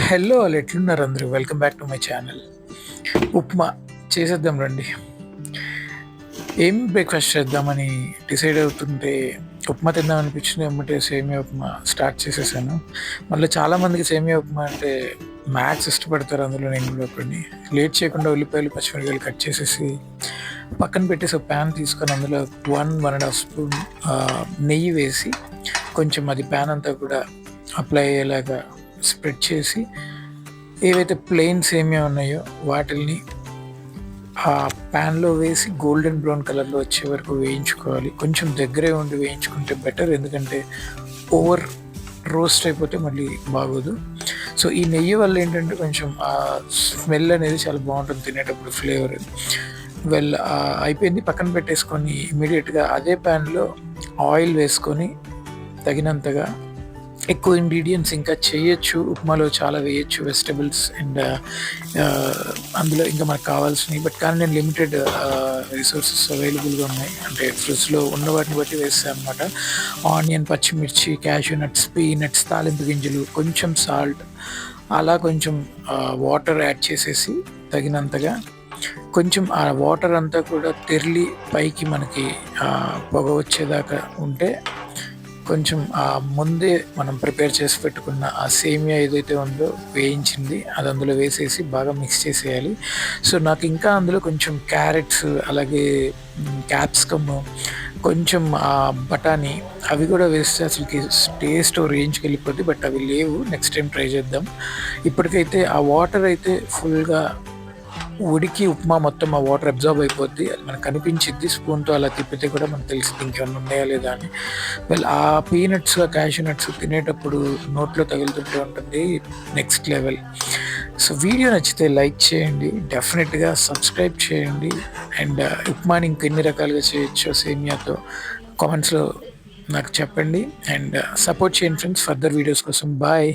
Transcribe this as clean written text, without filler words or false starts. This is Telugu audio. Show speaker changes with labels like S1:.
S1: హలో ఆల్ ఎట్లున్నారు అందరూ? Welcome back to my channel. Upma చేసేద్దాం రండి. ఏం బ్రేక్‌ఫాస్ట్ చేద్దామని డిసైడ్ అవుతుంటే ఉప్మా తిందాం అనిపించింది. ఎమ్మటే సేమియా ఉప్మా స్టార్ట్ చేసేసాను. మళ్ళీ చాలామందికి సేమియా ఉప్మా అంటే మ్యాక్స్ ఇష్టపడతారు. అందులో నేను కూడా ఒకడిని. లేట్ చేయకుండా ఉల్లిపాయలు, పచ్చిమిరపకాయలు కట్ చేసేసి పక్కన పెట్టేసి ఒక ప్యాన్ తీసుకొని అందులో 1 స్పూన్ నెయ్యి వేసి కొంచెం అది ప్యాన్ అంతా కూడా అప్లై అయ్యేలాగా స్ప్రెడ్ చేసి ఏవైతే ప్లెయిన్ సేమియా ఉన్నాయో వాటిల్ని ఆ ప్యాన్‌లో వేసి గోల్డెన్ బ్రౌన్ కలర్‌లో వచ్చే వరకు వేయించుకోవాలి. కొంచెం దగ్గరే ఉండి వేయించుకుంటే బెటర్. ఎందుకంటే ఓవర్ రోస్ట్ అయిపోతే మళ్ళీ బాగోదు. సో, ఈ నెయ్యి వల్ల ఏంటంటే కొంచెం ఆ స్మెల్ అనేది చాలా బావుంటుంది తినేటప్పుడు ఫ్లేవర్. అయిపోయింది పక్కన పెట్టేసుకొని ఇమ్మీడియేట్‌గా అదే ప్యాన్‌లో ఆయిల్ వేసుకొని తగినంతగా ఎక్కువ ఇంగ్రీడియెంట్స్ ఇంకా చేయొచ్చు. ఉప్మాలో చాలా వేయొచ్చు వెజిటబుల్స్ అండ్ అందులో ఇంకా మనకు కావాల్సినవి. కానీ నేను లిమిటెడ్ రిసోర్సెస్ అవైలబుల్‌గా ఉన్నాయి. అంటే ఫ్రిడ్జ్‌లో ఉన్న వాటిని బట్టి వేసాను అనమాట. ఆనియన్, పచ్చిమిర్చి, క్యాష్యూ నట్స్, పీనట్స్, తాలింపు గింజలు, కొంచెం సాల్ట్, అలా కొంచెం వాటర్ యాడ్ చేసేసి తగినంతగా కొంచెం ఆ వాటర్ అంతా కూడా తెర్లి పైకి మనకి పొగ వచ్చేదాకా ఉంటే కొంచెం ముందే మనం ప్రిపేర్ చేసి పెట్టుకున్న ఆ సేమియా ఏదైతే ఉందో వేయించింది అది అందులో వేసేసి బాగా మిక్స్ చేసేయాలి. సో, నాకు ఇంకా అందులో కొంచెం క్యారెట్స్ అలాగే క్యాప్సికమ్, కొంచెం బఠానీ అవి కూడా వేస్తే అసలుకి టేస్ట్ రేంజ్‌కి వెళ్ళిపోద్ది. బట్ అవి లేవు. నెక్స్ట్ టైమ్ ట్రై చేద్దాం. ఇప్పటికైతే ఆ వాటర్ అయితే ఫుల్‌గా ఉడికి ఉప్మా మొత్తం ఆ వాటర్ అబ్జార్బ్ అయిపోద్ది. అది మనకు కనిపించిద్ది. స్పూన్‌తో అలా తిప్పితే కూడా మనకు తెలిసిద్ది ఇంకేమన్నా ఉన్నాయా లేదా అని. ఆ పీనట్స్, ఆ క్యాష్యూ నట్స్ తినేటప్పుడు నోట్లో తగులుతుంటే ఉంటుంది నెక్స్ట్ లెవెల్. సో, వీడియో నచ్చితే లైక్ చేయండి. డెఫినిట్‌గా సబ్స్క్రైబ్ చేయండి. అండ్ ఉప్మాని ఇంకెన్ని రకాలుగా చేయొచ్చో సేమియాతో కామెంట్స్‌లో నాకు చెప్పండి. అండ్ సపోర్ట్ చేయండి ఫ్రెండ్స్ ఫర్దర్ వీడియోస్ కోసం. బాయ్.